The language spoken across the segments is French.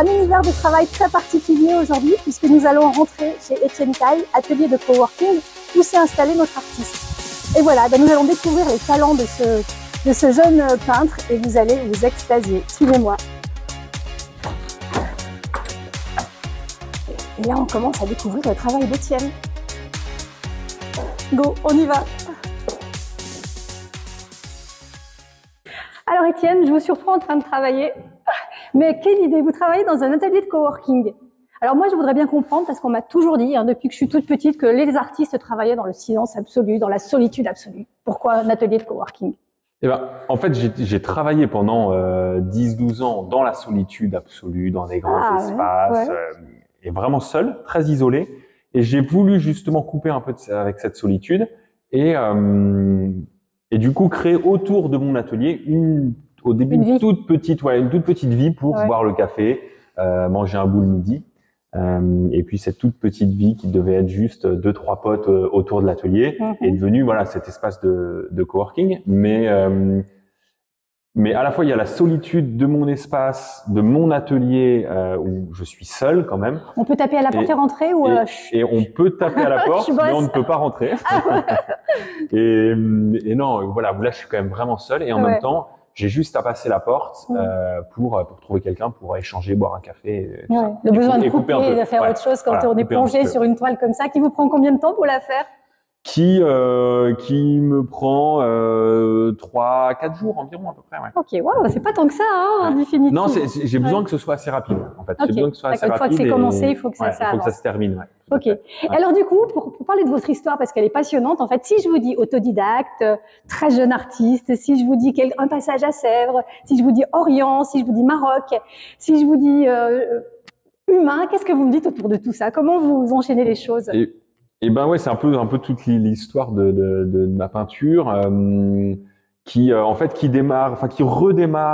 Un univers de travail très particulier aujourd'hui puisque nous allons rentrer chez Étienne Caille, atelier de coworking, où s'est installé notre artiste. Et voilà, nous allons découvrir les talents de ce jeune peintre et vous allez vous extasier. Suivez-moi. Et là, on commence à découvrir le travail d'Étienne. Go, on y va. Alors Étienne, je vous surprends en train de travailler. Mais quelle idée, vous travaillez dans un atelier de coworking. Alors moi, je voudrais bien comprendre, parce qu'on m'a toujours dit, depuis que je suis toute petite, que les artistes travaillaient dans le silence absolu, dans la solitude absolue. Pourquoi un atelier de coworking? Eh ben, en fait, j'ai travaillé pendant 10-12 ans dans la solitude absolue, dans des grands espaces, et vraiment seul, très isolé. Et j'ai voulu justement couper un peu avec cette solitude et du coup créer autour de mon atelier au début une toute petite vie pour boire le café, manger un bout le midi. Et puis cette toute petite vie qui devait être juste 2-3 potes autour de l'atelier est devenue voilà cet espace de coworking. Mais à la fois il y a la solitude de mon espace, de mon atelier où je suis seul quand même. On peut taper à la porte et rentrer ou et on peut taper à la porte, mais on ne peut pas rentrer. et non, voilà, là je suis quand même vraiment seul et en même temps j'ai juste à passer la porte pour trouver quelqu'un pour échanger, boire un café. Le besoin de couper et de faire autre chose quand on est plongé sur une toile comme ça, qui vous prend combien de temps pour la faire? Qui me prend 3-4 jours environ à peu près. Ok, wow, c'est pas tant que ça, en définitive. Non, j'ai besoin que ce soit assez rapide en fait. J'ai besoin que ce soit assez rapide. Une fois que c'est commencé, il faut que ça avance. Il faut que ça se termine. Ok. Alors du coup, pour parler de votre histoire, parce qu'elle est passionnante, en fait, si je vous dis autodidacte, très jeune artiste, si je vous dis un passage à Sèvres, si je vous dis Orient, si je vous dis Maroc, si je vous dis humain, qu'est-ce que vous me dites autour de tout ça? Comment vous enchaînez les choses? Et ben ouais, c'est un peu toute l'histoire de ma peinture qui redémarre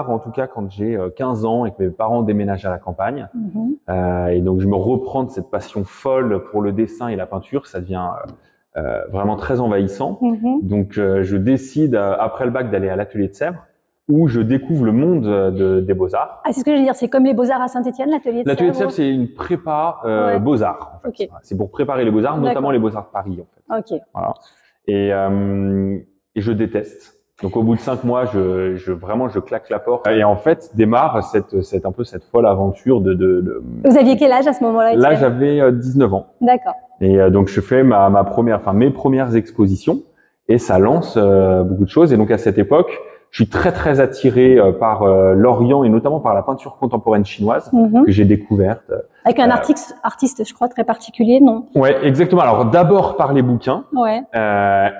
en tout cas quand j'ai 15 ans et que mes parents déménagent à la campagne. Et donc je me reprends de cette passion folle pour le dessin et la peinture, ça devient vraiment très envahissant. Donc je décide après le bac d'aller à l'atelier de Sèvres, où je découvre le monde des Beaux-Arts. Ah, c'est ce que je veux dire, c'est comme les Beaux-Arts à Saint-Étienne, l'atelier de Sèvres. L'atelier de Sèvres, c'est une prépa Beaux-Arts. En fait. C'est pour préparer les Beaux-Arts, notamment les Beaux-Arts de Paris. En fait. Voilà. Et je déteste. Donc au bout de 5 mois, je claque la porte. Et en fait, démarre cette folle aventure de... Vous aviez quel âge à ce moment-là? Là, j'avais 19 ans. D'accord. Et donc je fais mes premières expositions et ça lance beaucoup de choses. Et donc à cette époque, je suis très attiré par l'Orient et notamment par la peinture contemporaine chinoise que j'ai découverte. Avec un artiste, je crois, très particulier, non? Ouais, exactement. Alors d'abord par les bouquins,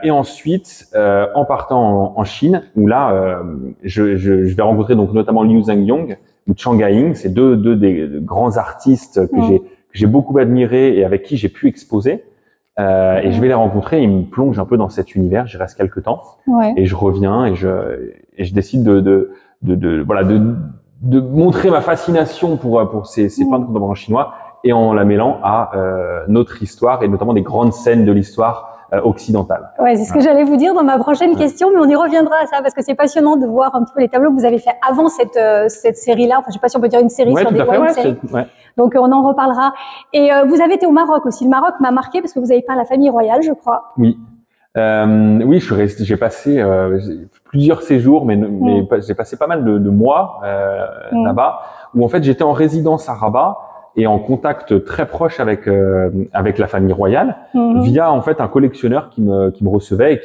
et ensuite en partant en Chine, où là je vais rencontrer donc notamment Liu Zhengyong ou Chang Haiying, c'est deux des grands artistes que j'ai beaucoup admirés et avec qui j'ai pu exposer. Et je vais les rencontrer, ils me plongent un peu dans cet univers, j'y reste quelques temps, et je reviens et je décide de montrer ma fascination pour ces peintres contemporains chinois et en la mêlant à notre histoire et notamment des grandes scènes de l'histoire occidentale. Ouais, c'est ce que j'allais vous dire dans ma prochaine question, mais on y reviendra à ça parce que c'est passionnant de voir un petit peu les tableaux que vous avez fait avant cette série-là. Enfin, je sais pas si on peut dire une série sur une série. Donc on en reparlera. Et vous avez été au Maroc aussi. Le Maroc m'a marqué parce que vous avez peint la famille royale, je crois. Oui. Oui, j'ai passé plusieurs séjours, mais j'ai passé pas mal de mois là-bas, où en fait j'étais en résidence à Rabat et en contact très proche avec la famille royale, via en fait un collectionneur qui me recevait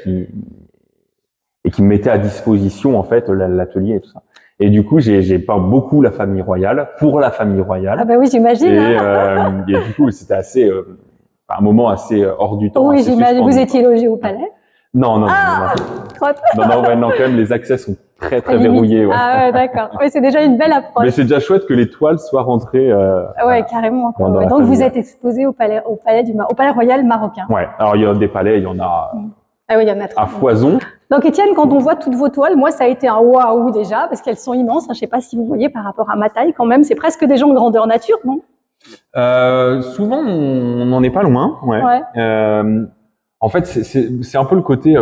et qui me mettait à disposition en fait l'atelier et tout ça. Et du coup, j'ai peint beaucoup la famille royale pour la famille royale. Ah bah oui, j'imagine. Et du coup, c'était un moment assez hors du temps. Oui, j'imagine. Vous étiez logé au palais? Non, quand même, les accès sont très verrouillés. Ah ouais, d'accord. Oui, c'est déjà une belle approche. Mais c'est déjà chouette que les toiles soient rentrées. Ouais, carrément. Donc vous êtes exposé au palais royal marocain. Ouais. Alors il y a des palais, il y en a. Ah oui, il y en a trop. À foison. Donc Étienne, quand on voit toutes vos toiles, moi ça a été un waouh déjà parce qu'elles sont immenses. Je sais pas si vous voyez par rapport à ma taille quand même, c'est presque des gens de grandeur nature, non? Souvent, on n'en est pas loin. En fait, c'est un peu le côté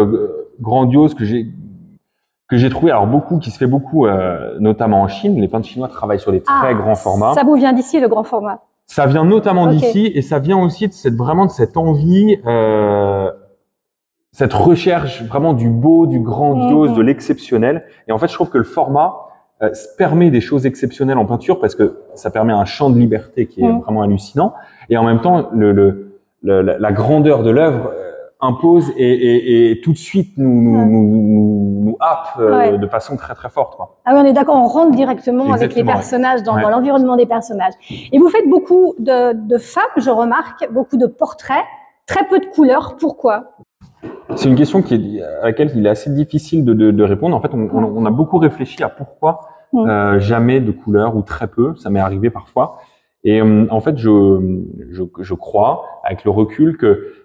grandiose que j'ai que j'ai trouvé, alors qui se fait beaucoup, notamment en Chine. Les peintres chinois travaillent sur des très grands formats. Ça vous vient d'ici, le grand format? Ça vient notamment d'ici, et ça vient aussi vraiment de cette envie, cette recherche vraiment du beau, du grandiose, de l'exceptionnel. Et en fait, je trouve que le format permet des choses exceptionnelles en peinture parce que ça permet un champ de liberté qui est vraiment hallucinant. Et en même temps, la grandeur de l'œuvre impose et tout de suite nous happe de façon très très forte, quoi. Ah oui, on est d'accord, on rentre directement avec les personnages, dans l'environnement des personnages. Et vous faites beaucoup de femmes, je remarque, beaucoup de portraits, très peu de couleurs. Pourquoi? C'est une question à laquelle il est assez difficile de répondre. En fait, on a beaucoup réfléchi à pourquoi jamais de couleurs ou très peu. Ça m'est arrivé parfois. Et en fait, je crois, avec le recul, que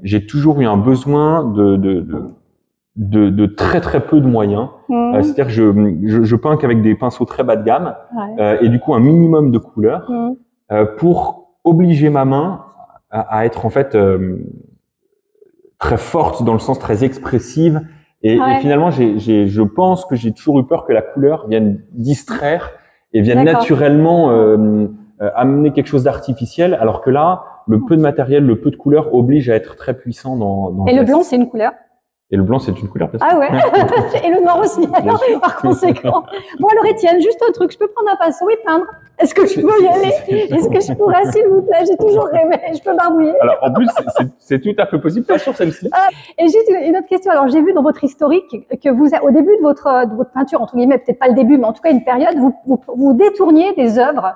j'ai toujours eu un besoin de très très peu de moyens. C'est-à-dire que je peins qu'avec des pinceaux très bas de gamme et du coup un minimum de couleurs pour obliger ma main à être en fait très forte, dans le sens très expressive. Et finalement, je pense que j'ai toujours eu peur que la couleur vienne distraire et vienne naturellement amener quelque chose d'artificiel, alors que là, le peu de matériel, le peu de couleur oblige à être très puissant dans Et le blanc, c'est une couleur? Et le blanc, c'est une couleur, ah ouais. Et le noir aussi, alors, par conséquent. Bon, alors Étienne, juste un truc, je peux prendre un pinceau et peindre? Est-ce que je peux y aller? Est-ce que je pourrais, s'il vous plaît? J'ai toujours rêvé, je peux barbouiller. Alors, en plus, c'est tout à fait possible, pas sur celle-ci. Et juste une autre question. Alors, j'ai vu dans votre historique que vous, au début de votre peinture, entre guillemets, peut-être pas le début, mais en tout cas une période, vous détourniez des œuvres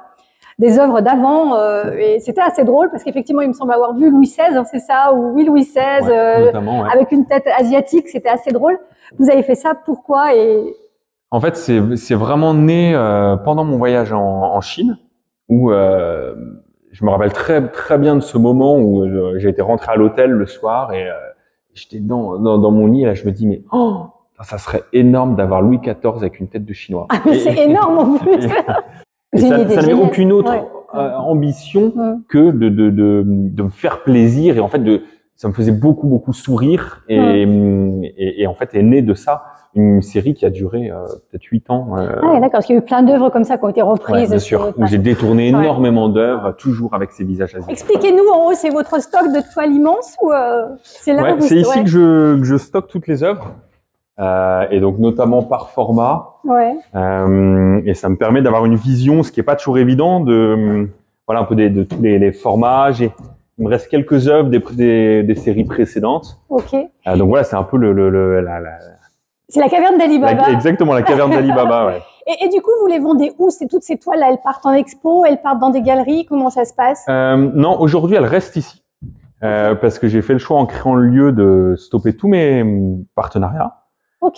d'avant, et c'était assez drôle parce qu'effectivement, il me semble avoir vu Louis XVI, hein, c'est ça, ou oui, Louis XVI, avec une tête asiatique, c'était assez drôle. Vous avez fait ça, pourquoi? En fait, c'est vraiment né pendant mon voyage en Chine, où je me rappelle très très bien de ce moment où j'ai été rentré à l'hôtel le soir et j'étais dans mon lit et là je me dis mais ça serait énorme d'avoir Louis XIV avec une tête de chinois. Ah mais c'est énorme en plus. Et ça n'avait aucune autre ambition que de me faire plaisir et en fait ça me faisait beaucoup sourire et en fait est né de ça une série qui a duré peut-être 8 ans. Ah d'accord, parce qu'il y a eu plein d'œuvres comme ça qui ont été reprises. Bien sûr, où j'ai détourné énormément d'œuvres, toujours avec ces visages asiatiques. Expliquez-nous, en haut, c'est votre stock de toiles immenses ou c'est là c'est ici que je stocke toutes les œuvres. Et donc notamment par format. Et ça me permet d'avoir une vision, ce qui est pas toujours évident, voilà un peu de tous les formats. Il me reste quelques œuvres des séries précédentes. Donc voilà, c'est un peu c'est la caverne d'Ali Baba. Exactement, la caverne d'Ali Baba, ouais. Et du coup, vous les vendez où? Toutes ces toiles-là, elles partent en expo, elles partent dans des galeries, comment ça se passe? Non, aujourd'hui, elles restent ici. Parce que j'ai fait le choix en créant le lieu de stopper tous mes partenariats.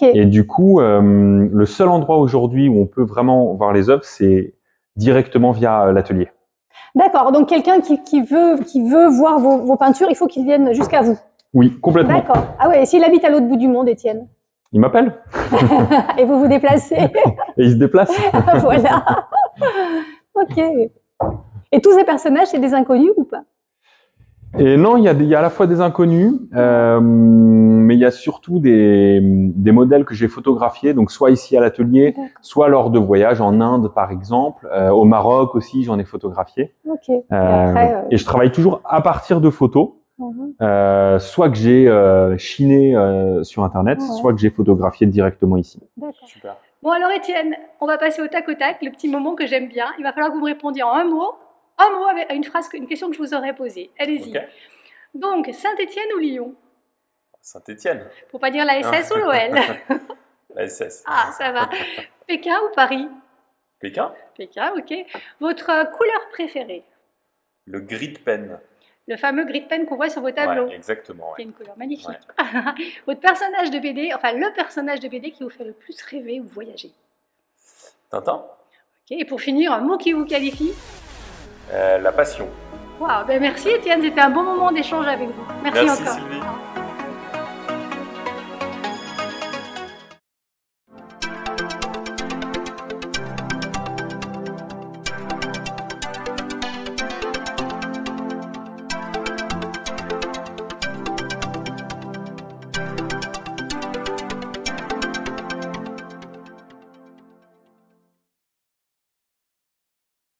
Et du coup, le seul endroit aujourd'hui où on peut vraiment voir les œuvres, c'est directement via l'atelier. D'accord. Donc quelqu'un qui veut voir vos peintures, il faut qu'il vienne jusqu'à vous. Oui, complètement. D'accord. Ah ouais. Et s'il habite à l'autre bout du monde, Étienne? Il m'appelle. Et vous vous déplacez. Et il se déplace. Voilà. Ok. Et tous ces personnages, c'est des inconnus ou pas? Et non, il y a à la fois des inconnus, mais il y a surtout des modèles que j'ai photographiés, donc soit ici à l'atelier, soit lors de voyages en Inde par exemple, au Maroc aussi j'en ai photographié. Et je travaille toujours à partir de photos, soit que j'ai chiné sur internet, soit que j'ai photographié directement ici. Super. Bon alors Étienne, on va passer au tac au tac, le petit moment que j'aime bien. Il va falloir que vous me répondiez en un mot avec une phrase, une question que je vous aurais posée. Allez-y. Donc, Saint-Étienne ou Lyon? Saint-Étienne. Pour pas dire la SS ou l'OL? La SS. Ah, ça va. Pékin ou Paris? Pékin. Pékin, ok. Votre couleur préférée? Le gris de pen. Le fameux gris de pen qu'on voit sur vos tableaux. Ouais, exactement. C'est une couleur magnifique. Votre personnage de BD, enfin le personnage de BD qui vous fait le plus rêver ou voyager? Tintin. Ok. Et pour finir, un mot qui vous qualifie? La passion. Wow, ben merci Étienne, c'était un bon moment d'échange avec vous. Merci encore. Sylvie.